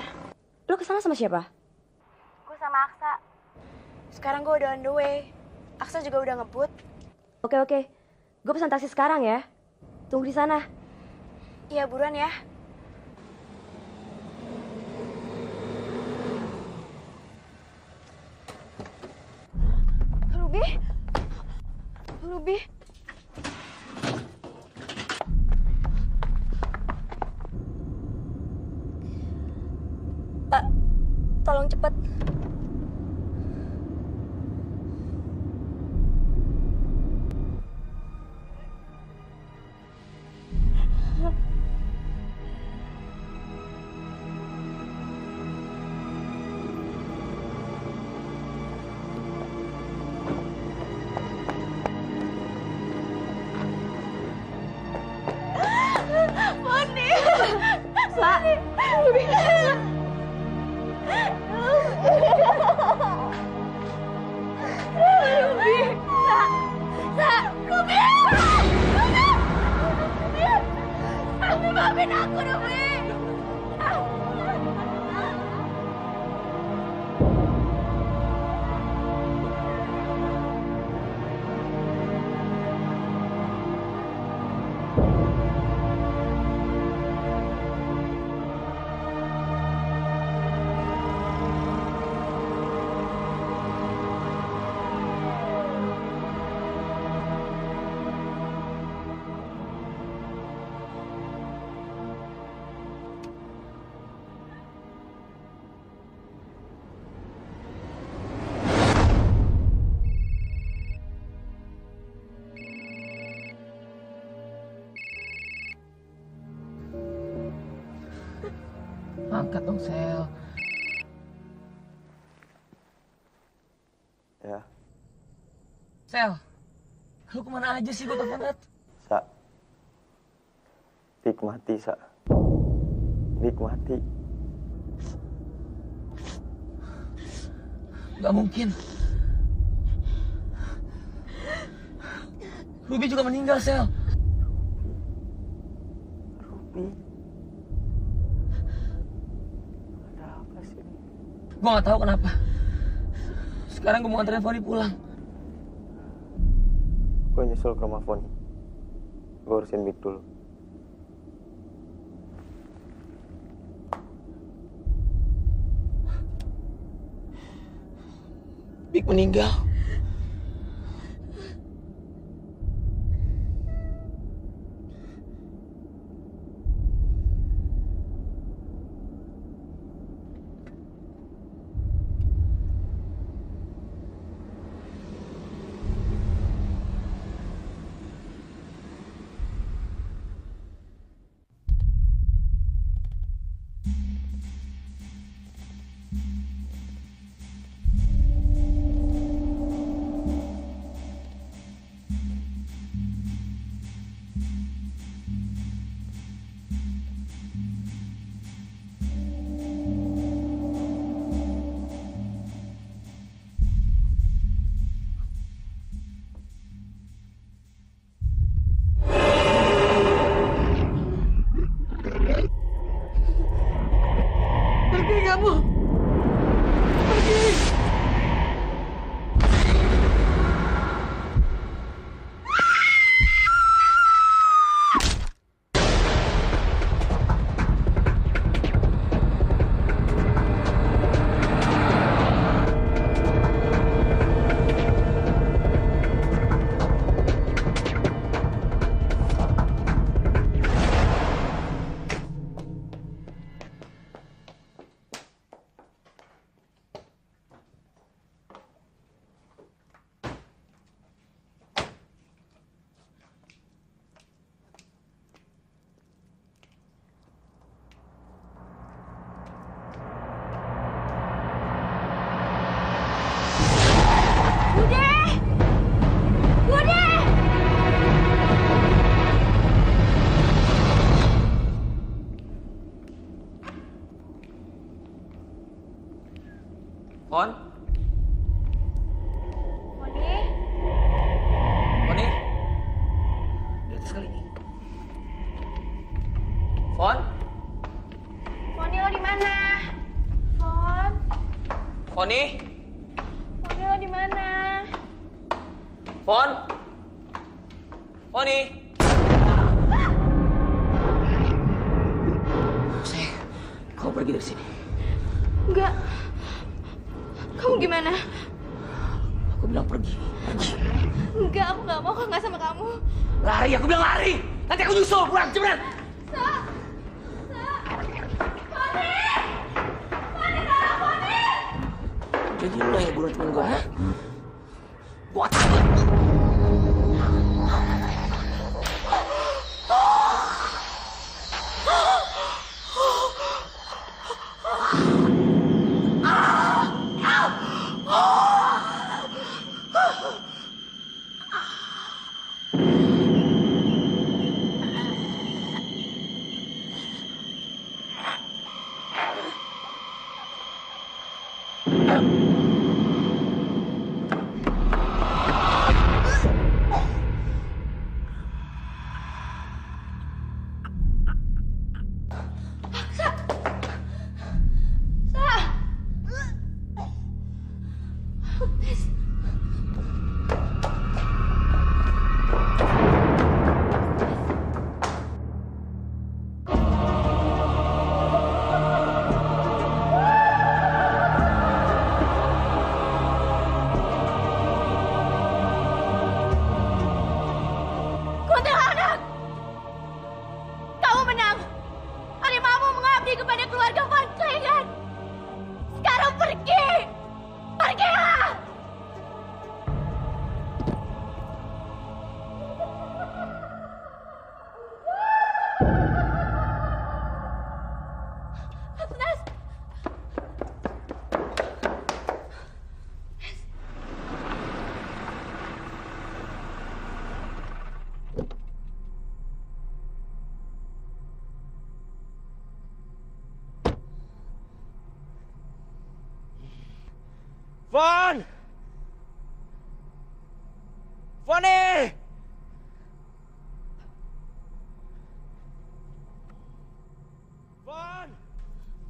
Lo kesana sama siapa? Gue sama Aksa. Sekarang gue udah on the way. Aksa juga udah ngebut. Oke. Gue pesan taksi sekarang ya. Tunggu di sana. Iya, buruan ya. Ruby. Tolong cepat. Maafin aku, Ruby. Angkat dong, Sel. Ya, Sel, lu kemana aja sih gue telepon, Rat? Sa. Nikmati, Sa. Nikmati. Gak mungkin. Ruby juga meninggal, Sel. Ruby. Ada apa sih? Gue gak tahu kenapa. Sekarang gue mau nganterin Foni pulang. Gue nyusul ke rumah Foni. Gue urusin Mik dulu. Mik meninggal. Pergi kamu. Pergi. Fon? Foni? Foni? Di atas kali. Fon? Foni lo di mana? Fon? Foni? Foni lo di mana? Fon? Foni? Sayang, kamu pergi dari sini. Enggak. Kamu gimana? Aku bilang pergi. Pergi. Enggak, aku nggak mau nggak sama kamu. Lari, aku bilang lari. Nanti aku nyusul, pulang, cepetan. Foni! Foni, tolong Foni! Jadi lu yang bunuh temen gue, ha? Gua takut. Kuntilanak! Kamu menang! Harimaumu mengabdi kepada keluarga Van Klingan! Sekarang pergi! Pergilah! Fon! Foni! Fon!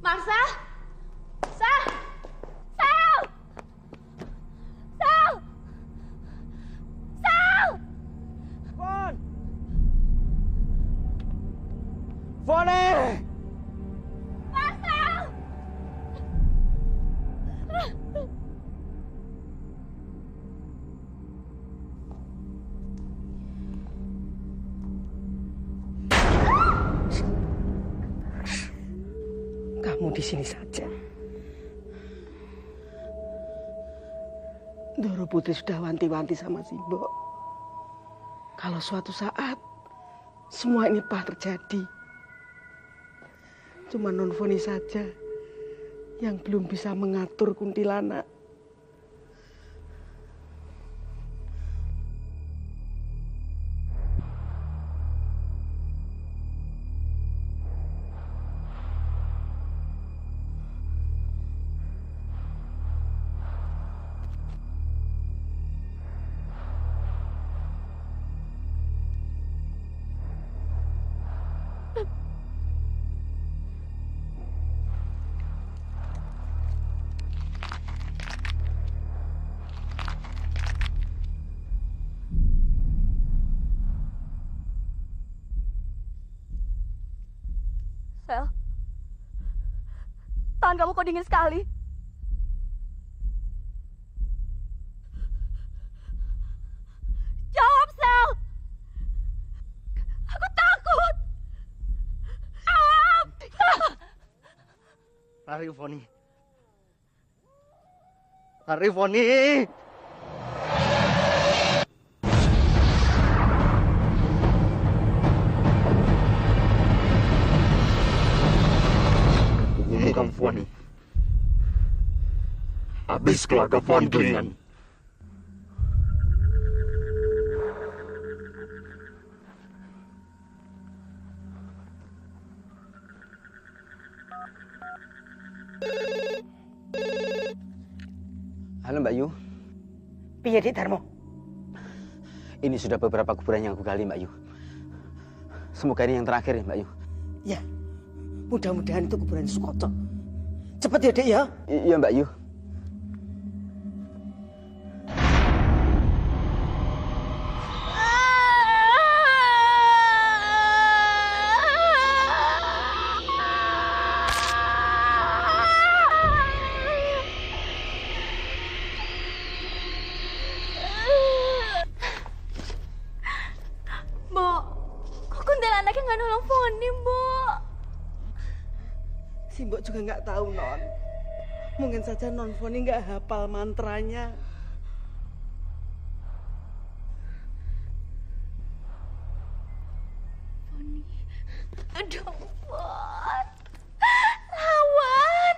Marsa? Sal! Sal! Sal! Sal! Fon! Foni! Marcel! Kamu di sini saja. Doro Putri sudah wanti-wanti sama Simbo. Kalau suatu saat semua ini pasti terjadi. Cuma Non Foni saja yang belum bisa mengatur kuntilanak. Sel, tangan kamu kok dingin sekali? Jawab, Sel! Aku takut! Jawab! Lari, Foni. Lari, Foni. Bukan Foni. Habis keluarga Von Klingen. Halo Mbak Yu. Piye Dik Darmo? Ini sudah beberapa kuburan yang aku gali Mbak Yu. Semoga ini yang terakhir ya Mbak Yu. Ya, mudah-mudahan itu kuburan Sukoco. Cepet ya Dek ya. Iya Mbak Yu. Mbok, kok kuntilanaknya nggak nolong Foni, Mbok? Si Mbok juga nggak tahu Non. Mungkin saja Non Foni nggak hafal mantranya. Foni, aduh, Mbok, lawan.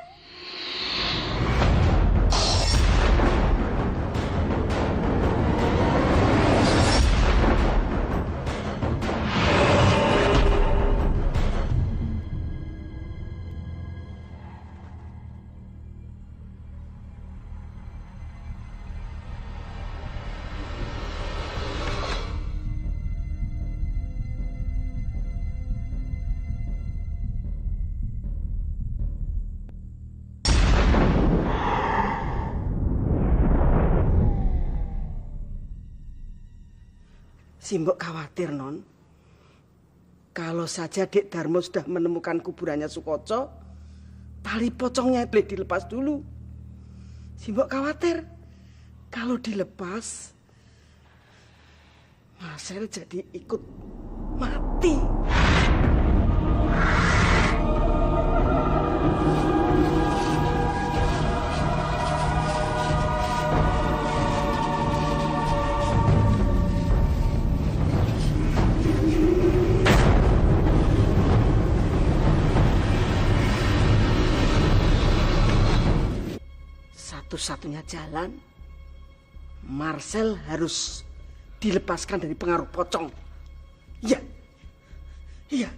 Si Mbok khawatir Non. Kalau saja Dek Darmo sudah menemukan kuburannya Sukoco, tali pocongnya boleh dilepas dulu. Si Mbok khawatir kalau dilepas, Marcel jadi ikut mati. Satu-satunya jalan, Marcel harus dilepaskan dari pengaruh pocong. Iya, iya.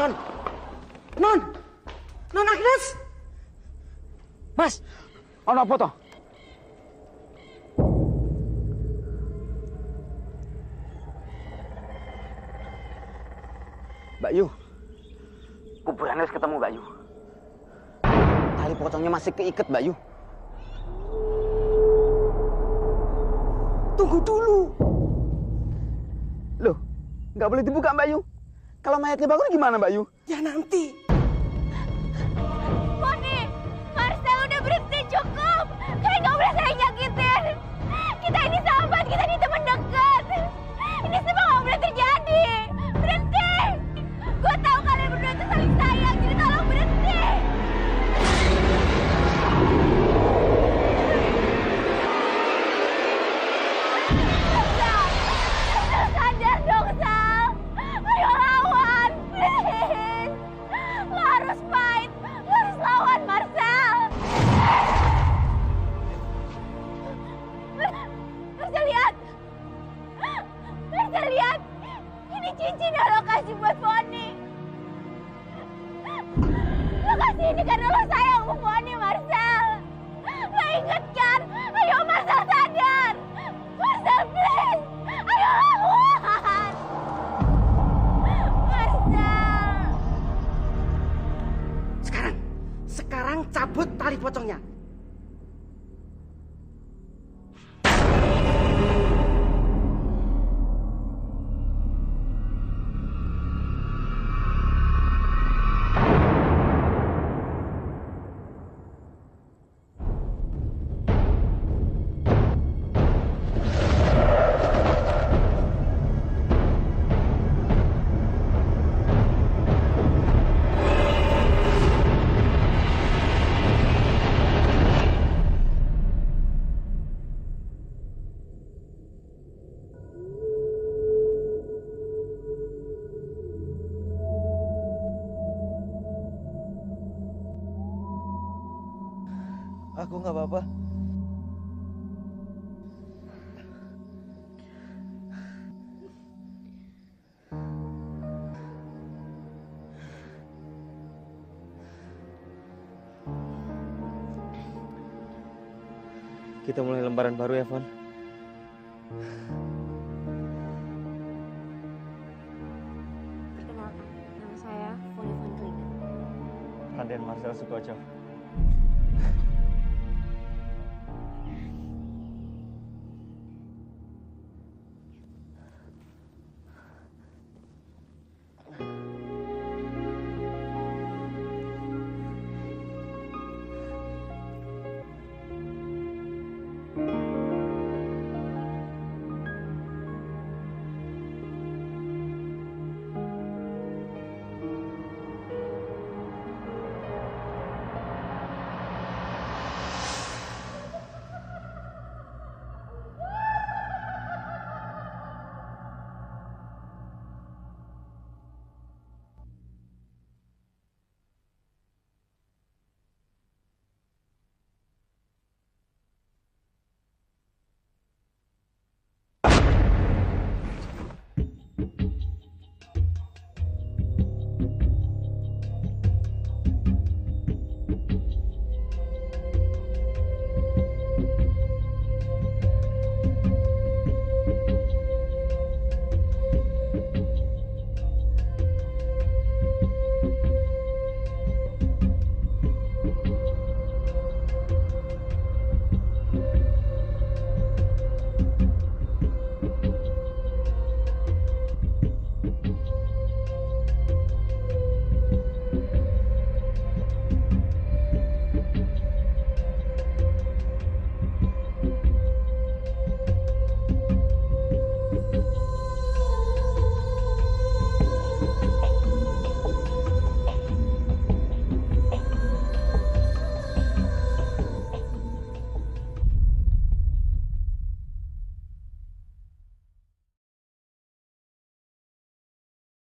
Non! Non! Non Agnes! Mas, ono apa toh? Mbak Yu, kuburannya harus ketemu Mbak Yu. Tali pocongnya masih keikat Mbak Yu. Tunggu dulu. Loh, nggak boleh dibuka Mbak Yu. Kalau mayatnya bangun gimana Mbak Yu? Ya nanti. Moni, Marcel udah berhenti, cukup. Kalian nggak boleh saling nyakitin. Kita ini sahabat, kita ini teman dekat. Ini semua nggak boleh terjadi. Berhenti. Gue tahu kalian berdua itu saling sayang, jadi tolong berhenti. Sal, sadar dong, Sal. Ayo lawan, please. Lo harus fight, lo harus lawan Marcel. Marcel lihat. Marcel lihat. Ini cincin yang lo kasih buat Foni. Lo kasih ini karena lo sayang sama Foni, Marcel. Lo inget kan? Ayo Marcel sadar. Marcel please. Ayo lawan. Marcel. Sekarang cabut tali pocongnya. Aku nggak apa-apa. Kita mulai lembaran baru ya, Fon. Perkenalkan, nama saya Foni Van Klingen. Raden Marcel Sukoco.